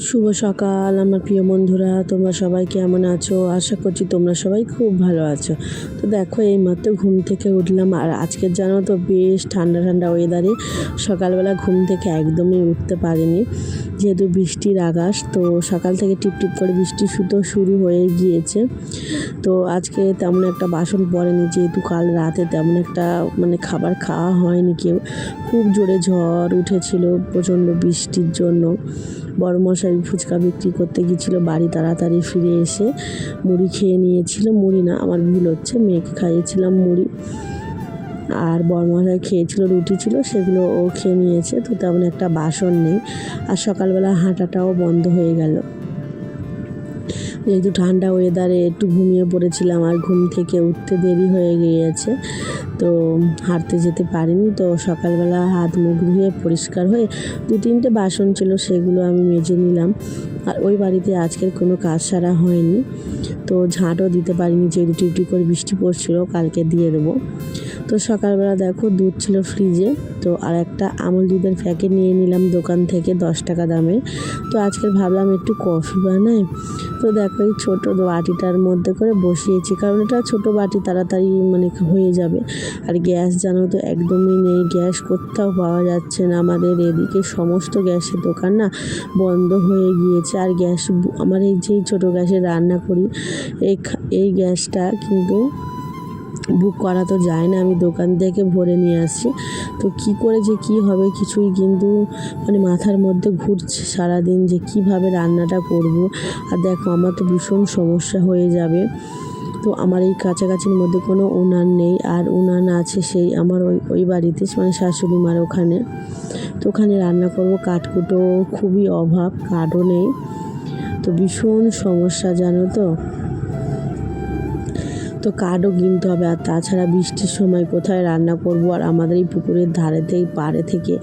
শুভ সকাল আমার প্রিয় বন্ধুরা, তোমরা সবাই কেমন আছো? আশা করছি তোমরা সবাই খুব ভালো আছো। তো দেখো, এইমাত্র ঘুম থেকে উঠলাম, আর আজকের জানো তো বেশ ঠান্ডা ঠান্ডা ওয়েদারে সকালবেলা ঘুম থেকে একদমই উঠতে পারিনি, যেহেতু বৃষ্টির আকাশ। তো সকাল থেকে টিপটিপ করে বৃষ্টি শুরু হয়ে গিয়েছে। তো আজকে তেমন একটা বাসন পড়েনি, যেহেতু কাল রাতে তেমন একটা খাবার খাওয়া হয়নি কেউ। খুব জোরে ঝড় উঠেছিল প্রচণ্ড বৃষ্টির জন্য। বড় মশাই ফুচকা বিক্রি করতে গিয়েছিল, বাড়ি তাড়াতাড়ি ফিরে এসে মুড়ি খেয়ে নিয়েছিল। মুড়ি না, আমার ভুল হচ্ছে, মেয়েকে খাইয়েছিলাম মুড়ি। আর বড় মশাই খেয়েছিল, রুটি ছিল, সেগুলো ও খেয়ে নিয়েছে। তো তেমন একটা বাসন নেই। আর সকালবেলা হাঁটাটাও বন্ধ হয়ে গেল, যেহেতু ঠান্ডা ওয়েদারে একটু ঘুমিয়ে পড়েছিলাম, আর ঘুম থেকে উঠতে দেরি হয়ে গিয়েছে, তো হাঁটতে যেতে পারিনি। তো সকালবেলা হাত মুখ ধুয়ে পরিষ্কার হয়ে 2-3টে বাসন ছিল, সেগুলো আমি মেজে নিলাম। আর ওই বাড়িতে আজকের কোনো কাজ সারা হয়নি, তো ঝাঁটও দিতে পারিনি, যেহেতু টিপটিপ করে বৃষ্টি পড়ছিল, কালকে দিয়ে দেবো। তো সকালবেলা দেখো, দুধ ছিল ফ্রিজে, তো আর একটা আমুল দুধের প্যাকেট নিয়ে নিলাম দোকান থেকে 10 টাকা দামের। তো আজকে ভাবলাম একটু কফি বানাই। তো দেখো, এই ছোটো বাটিটার মধ্যে করে বসিয়েছি, কারণ এটা ছোটো বাটি, তাড়াতাড়ি হয়ে যাবে। আর গ্যাস জানো তো একদমই নেই, গ্যাস কোথাও পাওয়া যাচ্ছে না। আমাদের এদিকে সমস্ত গ্যাসের দোকান না বন্ধ হয়ে গিয়েছে। আর গ্যাস, আমার এই যেই ছোটো গ্যাসে রান্না করি, এই গ্যাসটা কিন্তু বুক করা তো যায় না, আমি দোকান থেকে ভরে নিয়ে আসছি। তো কি করে যে কি হবে কিছুই কিন্তু মাথার মধ্যে ঘুরছে সারাদিন, যে কিভাবে রান্নাটা করব। আর দেখো, আমার তো ভীষণ সমস্যা হয়ে যাবে। তো আমার এই কাছাকাছির মধ্যে কোনো উনান নেই, আর উনান আছে সেই আমার ওই বাড়িতে, শাশুড়ি মার ওখানে। তো ওখানে রান্না করব, কাঠকুটো খুবই অভাব, কাঠও নেই। তো ভীষণ সমস্যা জানো তো। তো কাঠও কিনতে হবে, আর তাছাড়া বৃষ্টির সময় কোথায় রান্না করব। আর আমাদের এই পুকুরের পাড়ে থেকে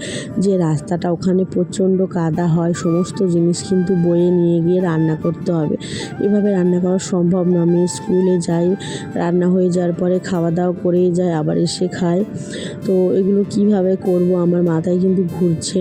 যে রাস্তাটা, ওখানে প্রচণ্ড কাদা হয়, সমস্ত জিনিস কিন্তু বয়ে নিয়ে গিয়ে রান্না করতে হবে। এভাবে রান্না করা সম্ভব না। আমি স্কুলে যাই, রান্না হয়ে যাওয়ার পরে খাওয়া দাওয়া করেই যাই, আবার এসে খাই। তো এগুলো কিভাবে করব আমার মাথায় কিন্তু ঘুরছে।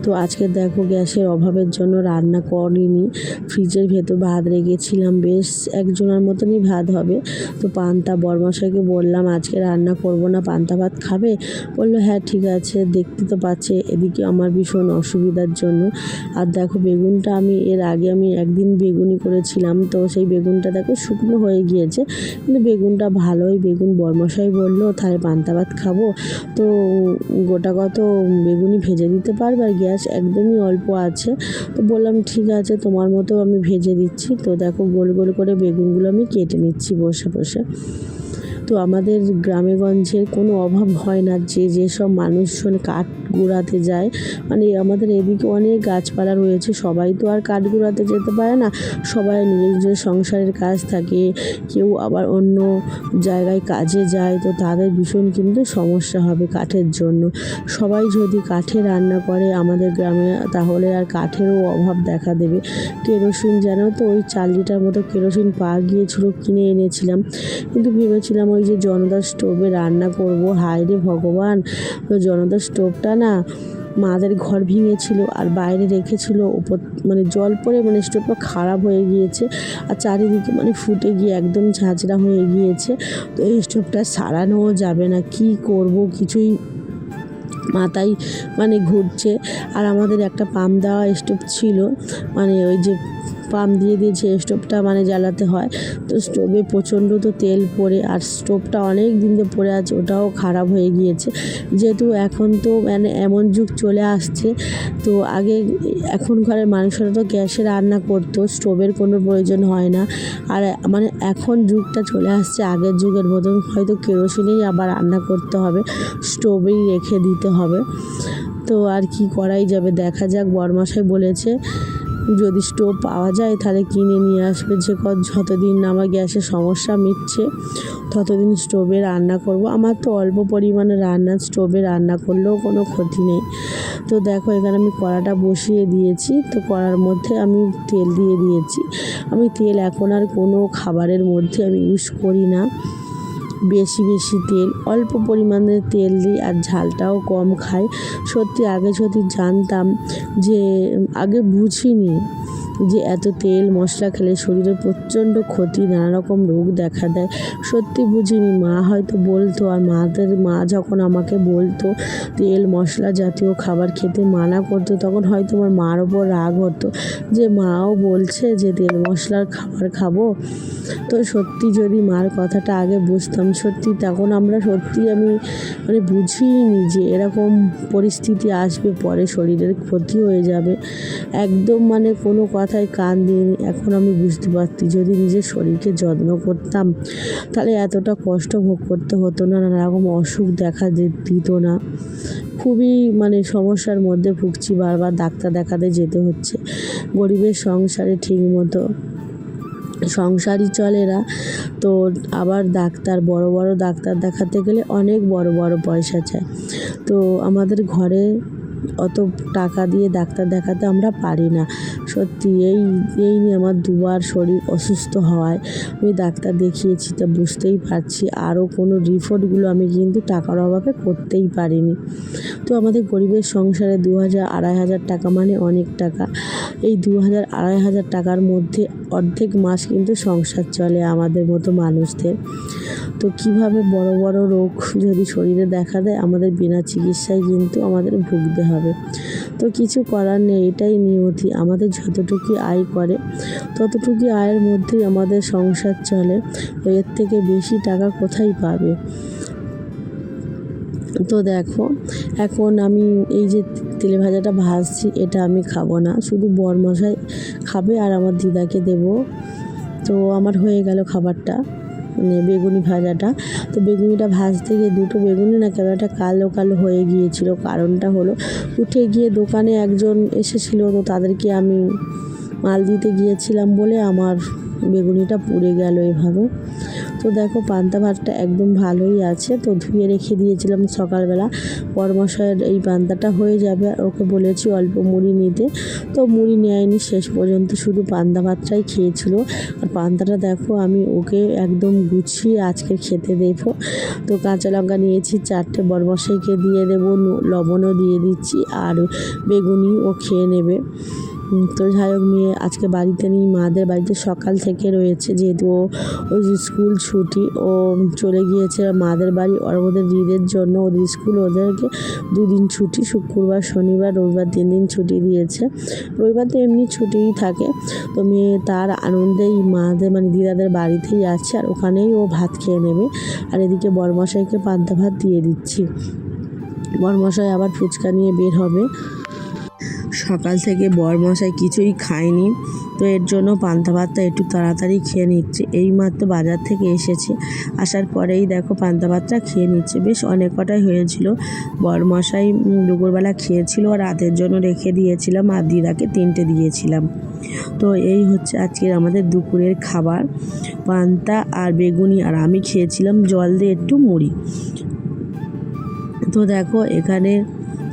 তো আজকে দেখো, গ্যাসের অভাবের জন্য রান্না করিনি। ফ্রিজের ভেতর ভাত রেখেছিলাম, বেশ একজনের মতনই ভাত হবে। তো পান্তা, বরমশাইকে বললাম আজকে রান্না করব না, পান্তা ভাত খাবে? বললো হ্যাঁ ঠিক আছে। দেখতে তো পাচ্ছে এদিকে আমার ভীষণ অসুবিধার জন্য। আর দেখো, বেগুনটা এর আগে একদিন বেগুনি করেছিলাম, তো সেই বেগুনটা দেখো শুকনো হয়ে গিয়েছে, কিন্তু বেগুনটা ভালোই বেগুন। বরমশাই বললো তাহলে পান্তা ভাত খাবো, তো গোটা কত বেগুনি ভেজে দিতে পারবে, আর গ্যাস একদমই অল্প আছে। তো বললাম ঠিক আছে, তোমার মতো আমি ভেজে দিচ্ছি। তো দেখো, গোল গোল করে বেগুনগুলো আমি কেটে নিচ্ছি বসে বসে। তো আমাদের গ্রামে গঞ্জে কোনো অভাব হয় না, যেসব মানুষজন কাঠ কুড়াতে যায়। আমাদের এদিকে অনেক গাছপালা রয়েছে, সবাই তো আর কাঠ কুড়াতে যেতে পারে না, সবাই নিজের নিজের সংসারের কাজ থাকে, কেউ আবার অন্য জায়গায় কাজে যায়। তো তাদের ভীষণ কিন্তু সমস্যা হবে কাঠের জন্য। সবাই যদি কাঠে রান্না করে আমাদের গ্রামে, তাহলে আর কাঠেরও অভাব দেখা দেবে। কেরোসিন জানো তো, ওই 4 লিটার মতো কেরোসিন পাওয়া গিয়েছিল, কিনে এনেছিলাম। কিন্তু ভেবেছিলাম ওই যে জনতার স্টোভে রান্না করব, হায় রে ভগবান! তো জনতার স্টোভটা না মাদের ঘর ভেঙেছিল, আর বাইরে রেখেছিল, ওপর জল পড়ে স্টোভটা খারাপ হয়ে গিয়েছে, আর চারিদিকে ফুটে গিয়ে একদম ঝাঁঝরা হয়ে গিয়েছে। তো এই স্টোভটা সারানোও যাবে না, কি করব কিছুই মাথায় ঘুরছে। আর আমাদের একটা পাম্প দেওয়া স্টোভ ছিল, ওই যে পাম্প দিয়ে দিয়েছে স্টোভটা জ্বালাতে হয়। তো স্টোভে প্রচণ্ড তো তেল পড়ে, আর স্টোভটা অনেক দিন ধরে পড়ে আছে, ওটাও খারাপ হয়ে গিয়েছে। যেহেতু এখন তো এমন যুগ চলে আসছে, তো আগে এখনকার মানুষেরা তো গ্যাসে রান্না করতো, স্টোভের কোনো প্রয়োজন হয় না। আর এখন যুগটা চলে আসছে আগের যুগের মতন, হয়তো কেরোসিনেই আবার রান্না করতে হবে, স্টোভেই রেখে দিতে হবে। তো আর কি করাই যাবে, দেখা যাক। বরমশাই বলেছে যদি স্টোভ পাওয়া যায় তাহলে কিনে নিয়ে আসবে, যতদিন না আমার গ্যাসের সমস্যা মিটছে ততদিন স্টোভে রান্না করব। আমার তো অল্প পরিমাণে রান্না, স্টোভে রান্না করলেও কোনো ক্ষতি নেই। তো দেখো, এখানে আমি কড়াটা বসিয়ে দিয়েছি, তো কড়ার মধ্যে আমি তেল দিয়ে দিয়েছি। আমি তেল এখন আর কোনো খাবারের মধ্যে আমি ইউজ করি না, বেশি বেশি তেল, অল্প পরিমাণে তেল দিই আর ঝালটাও কম খাই। সত্যি আগে যদি জানতাম, যে আগে বুঝিনি যে এত তেল মশলা খেলে শরীরের প্রচণ্ড ক্ষতি, নানা রকম রোগ দেখা দেয়। সত্যি বুঝিনি। মা হয়তো বলতো, আর মা যখন আমাকে বলতো তেল মশলা জাতীয় খাবার খেতে মানা করতো, তখন হয়তো আমার মার ওপর রাগ হতো যে মাও বলছে যে তেল মশলার খাবার খাবো। তো সত্যি যদি মার কথাটা আগে বুঝতাম, সত্যি তখন আমি বুঝিনি যে এরকম পরিস্থিতি আসবে, পরে শরীরের ক্ষতি হয়ে যাবে। একদম কোনো কথায় কান দিইনি। এখন আমি বুঝতে পারছি, যদি নিজের শরীরকে যত্ন করতাম তাহলে এতটা কষ্ট ভোগ করতে হতো না, নানা রকম অসুখ দেখা দিত না। খুবই সমস্যার মধ্যে ভুগছি, বারবার ডাক্তার দেখাতে যেতে হচ্ছে। গরিবের সংসারে ঠিক মতো সংসারই চলে না, তো আবার বড় বড় ডাক্তার দেখাতে গেলে অনেক বড় বড় পয়সা চায়। তো আমাদের ঘরে অত টাকা দিয়ে ডাক্তার দেখাতে আমরা পারি না। সত্যি এই নিয়ে আমার দুবার শরীর অসুস্থ হওয়ায় আমি ডাক্তার দেখিয়েছি, তা বুঝতেই পারছি আরও কোনো রিপোর্টগুলো আমি কিন্তু টাকার অভাবে করতেই পারিনি। তো আমাদের গরিবের সংসারে 2,000-2,500 টাকা অনেক টাকা। এই 2,000-2,500 টাকার মধ্যে অর্ধেক মাস কিন্তু সংসার চলে আমাদের মতো মানুষদের। তো কিভাবে বড় বড় রোগ যদি শরীরে দেখা দেয়, আমাদের বিনা চিকিৎসায় কিন্তু আমাদের ভুগতে হবে। তো কিছু করার নেই, এটাই নিয়তি। আমাদের যতটুকু আয় করে ততটুকু আয়ের মধ্যেই আমাদের সংসার চলে। এর থেকে বেশি টাকা কোথায় পাবে? তো দেখো, এখন আমি এই যে তেলে ভাজাটা ভাজছি, এটা আমি খাবো না, শুধু বরমশাই খাবে আর আমার দিদাকে দেবো। তো আমার হয়ে গেল খাবারটা, বেগুনি ভাজাটা। তো বেগুনিটা ভাজতে গিয়ে দুটো বেগুনি কেমন একটা কালো কালো হয়ে গিয়েছিল। কারণটা হলো, উঠে গিয়ে দোকানে একজন এসেছিলো, তো তাদেরকে আমি মাল দিতে গিয়েছিলাম বলে আমার বেগুনিটা পুড়ে গেল এভাবে। তো দেখো, পান্তা ভাতটা একদম ভালোই আছে, তো ধুয়ে রেখে দিয়েছিলাম সকালবেলা। বরমশাইয়ের এই পান্তাটা হয়ে যাবে, আর ওকে বলেছি অল্প মুড়ি নিতে, তো মুড়ি নেয়নি, শেষ পর্যন্ত শুধু পান্তা ভাতটাই খেয়েছিল। আর পান্তাটা দেখো, আমি ওকে একদম গুছিয়ে আজকে খেতে দেবো। তো কাঁচা লঙ্কা নিয়েছি 4টে, বরমশাইকে দিয়ে দেবো, লবণও দিয়ে দিচ্ছি, আর বেগুনি ও খেয়ে নেবে। তো যাই হোক, মেয়ে আজকে বাড়িতে নেই, মাদের বাড়িতে সকাল থেকে রয়েছে, যেহেতু ওই স্কুল ছুটি, ও চলে গিয়েছে মাদের বাড়ি। আর ওদের ঈদের জন্য ওদের স্কুল ওদেরকে 2 দিন ছুটি, শুক্রবার শনিবার রবিবার 3 দিন ছুটি দিয়েছে। রবিবার তো এমনি ছুটিই থাকে। তো মেয়ে তার আনন্দেই মাদের দিদাদের বাড়িতেই আছে, আর ওখানেই ও ভাত খেয়ে নেবে। আর এদিকে বরমশাইকে পান্তা ভাত দিয়ে দিচ্ছি। বরমশাই আবার ফুচকা নিয়ে বের হবে। সকাল থেকে বরমশাই কিছুই খায়নি, তো এর জন্য পান্তা ভাতটা একটু তাড়াতাড়ি খেয়ে নিচ্ছে। এইমাত্র বাজার থেকে এসেছে, আসার পরেই দেখো পান্তা ভাতটা খেয়ে নিচ্ছে। বেশ অনেক কটাই হয়েছিল। বরমশাই দুপুরবেলা খেয়েছিল, আর রাতের জন্য রেখে দিয়েছিলাম, আর দিদাকে 3টে দিয়েছিলাম। তো এই হচ্ছে আজকের আমাদের দুপুরের খাবার, পান্তা আর বেগুনি, আর আমি খেয়েছিলাম জল দিয়ে একটু মুড়ি। তো দেখো, এখানে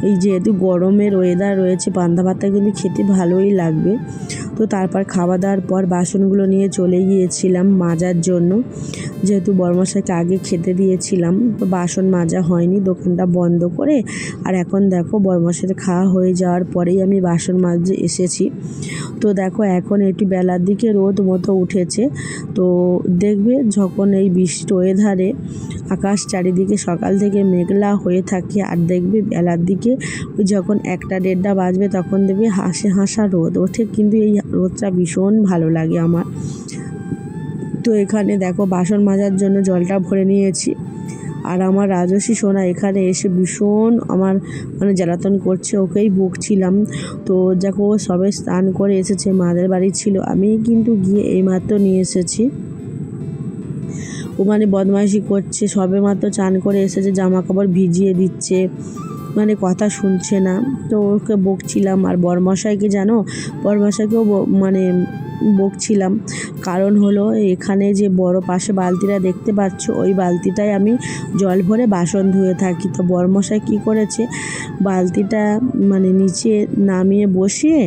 এই যেহেতু গরমের ওয়েদার রয়েছে, পান্তা ভাতটা কিন্তু খেতে ভালোই লাগবে। তো তারপর খাওয়া দাওয়ার পর বাসনগুলো নিয়ে চলে গিয়েছিলাম মাজার জন্য, যেহেতু বরমশাইকে আগে খেতে দিয়েছিলাম, তো বাসন মাজা হয়নি, দোকানটা বন্ধ করে। আর এখন দেখো, বরমশাইয়ের খাওয়া হয়ে যাওয়ার পরেই আমি বাসন মাজতে এসেছি। তো দেখো, এখন একটু বেলার দিকে রোদ মতো উঠেছে। তো দেখবে, যখন এই বৃষ্টির ওয়েদারে আকাশ চারিদিকে সকাল থেকে মেঘলা হয়ে থাকে, আর দেখবে বেলার দিকে যখন 1টা-1.5টা বাজবে, তখন দেখবে হাসা রোদ ওঠে, কিন্তু এই রোদটা ভীষণ ভালো লাগে আমার। তো এখানে দেখো, বাসন মাজার জন্য জলটা ভরে নিয়েছি, আর আমার রাজস্বী সোনা এখানে এসে ভীষণ আমার জ্বালাতন করছে, ওকেই বকছিলাম। তো দেখো, ও সবে স্নান করে এসেছে, মাদের বাড়ি ছিল, আমি কিন্তু গিয়ে এইমাত্র নিয়ে এসেছি। ও বদমাইশি করছে, সবে মাত্র চান করে এসেছে, জামা কাপড় ভিজিয়ে দিচ্ছে, কথা শুনছে না। তো ওকে বকছিলাম। আর বরমশাইকে জানো, বরমশাইকেও বকছিলাম, কারণ হলো এখানে যে বড় পাশে বালতিটা দেখতে পাচ্ছ, ওই বালতিটায় আমি জল ভরে বাসন ধুয়ে থাকি। তো বড়মশাই কী করেছে, বালতিটা মানে নিচে নামিয়ে বসিয়ে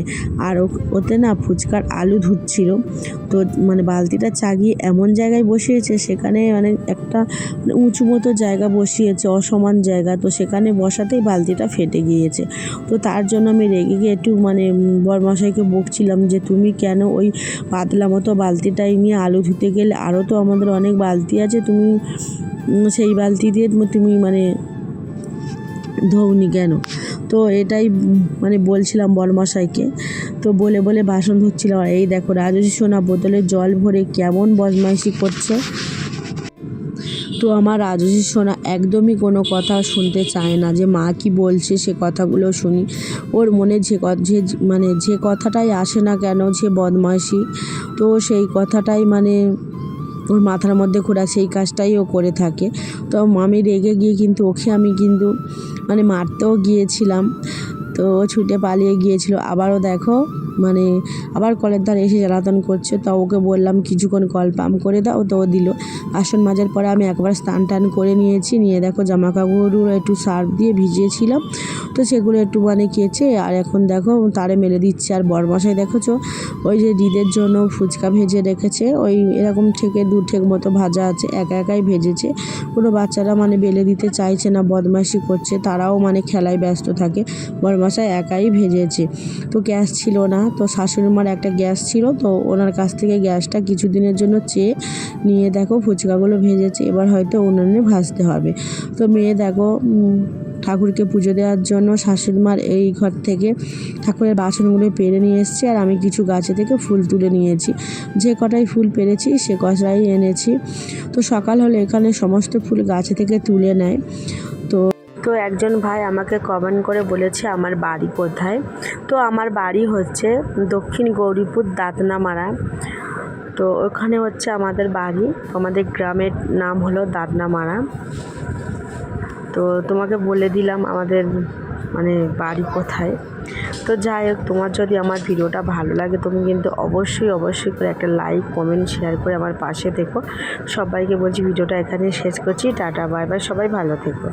আর ওতে না ফুচকার আলু ধুচ্ছিল। তো মানে বালতিটা চাগিয়ে এমন জায়গায় বসিয়েছে, সেখানে মানে একটা উঁচু মতো জায়গা বসিয়েছে, অসমান জায়গা। তো সেখানে বসাতেই বালতিটা ফেটে গিয়েছে। তো তার জন্য আমি রেগে গিয়ে একটু মানে বড়মশাইকে বকছিলাম যে তুমি কেন ওই পাতলা মতো বালতিটাই নিয়ে আলু ধুতে গেলে, আরও তো আমাদের অনেক বালতি আছে, তুমি সেই বালতি দিয়ে তুমি মানে ধোওনি কেন? তো এটাই মানে বলছিলাম বড়মশাইকে। তো বলে বলে বাসন ধুচ্ছিলাম। আর এই দেখো রাজস্বী সোনা বোতলে জল ভরে কেমন বদমাইশি করছে। তো আমার রাজস্বী সোনা একদমই কোনো কথা শুনতে চায় না, যে মা কি বলছে সে কথাগুলো শুনি। ওর মনে যে কথাটাই আসে না কেন, যে বদমাইশি, তো সেই কথাটাই মানে ওর মাথার মধ্যে ঘোরা, সেই কাজটাই ও করে থাকে। তো আমি রেগে গিয়ে কিন্তু ওকে আমি কিন্তু মানে মারতেও গিয়েছিলাম। তো ও ছুটে পালিয়ে গিয়েছিল। আবারও দেখো মানে আবার কলের ধারে এসে জ্বালাতন করছে। তো ওকে বললাম কিছুক্ষণ কল পাম্প করে দাও, তো ও দিল। বাসন মাজার পরে আমি একবার স্নান টান করে নিয়েছি, নিয়ে দেখো জামা কাপড়গুলো একটু সার্ফ দিয়ে ভিজিয়েছিলাম, তো সেগুলো একটু মানে কেচে আর এখন দেখো তারে মেলে দিচ্ছে। আর বড়মশাই দেখেছো ওই যে দিদের জন্য ফুচকা ভেজে রেখেছে, ওই এরকম থেকে 2 ঠেক মতো ভাজা আছে, একা একাই ভেজেছে। কোনো বাচ্চারা মানে বেলে দিতে চাইছে না, বদমাইশি করছে, তারাও মানে খেলায় ব্যস্ত থাকে। বড়মশাই একাই ভেজেছে। তো গ্যাস ছিল না, তো শাশুড়ি মার একটা গ্যাস ছিল, তো ওনার কাছ থেকে গ্যাসটা কিছুদিনের জন্য চেয়ে নিয়ে দেখো ফুচকাগুলো ভেজেছে। এবার হয়তো উনুনে ভাজতে হবে। তো মেয়ে দেখো ঠাকুরকে পুজো দেওয়ার জন্য শাশুড়ি মার এই ঘর থেকে ঠাকুরের বাসনগুলো পেরে নিয়ে এসেছি, আর আমি কিছু গাছে থেকে ফুল তুলে নিয়েছি। যে কটাই ফুল পেরেছি সে কটাই এনেছি। তো সকাল হলে এখানে সমস্ত ফুল গাছে থেকে তুলে নেয়। তো একজন ভাই আমাকে কমেন্ট করে বলেছে আমার বাড়ি কোথায়। তো আমার বাড়ি হচ্ছে দক্ষিণ গৌরীপুর দাঁতনামারা। তো ওখানে হচ্ছে আমাদের বাড়ি। আমাদের গ্রামের নাম হলো দাঁতনামারা। তো তোমাকে বলে দিলাম আমাদের মানে বাড়ি কোথায়। তো যাই হোক, তোমার যদি আমার ভিডিওটা ভালো লাগে তুমি কিন্তু অবশ্যই করে একটা লাইক কমেন্ট শেয়ার করে আমার পাশে থেকো। সবাইকে বলছি ভিডিওটা এখানে শেষ করছি। টাটা বাই বাই, সবাই ভালো থেকো।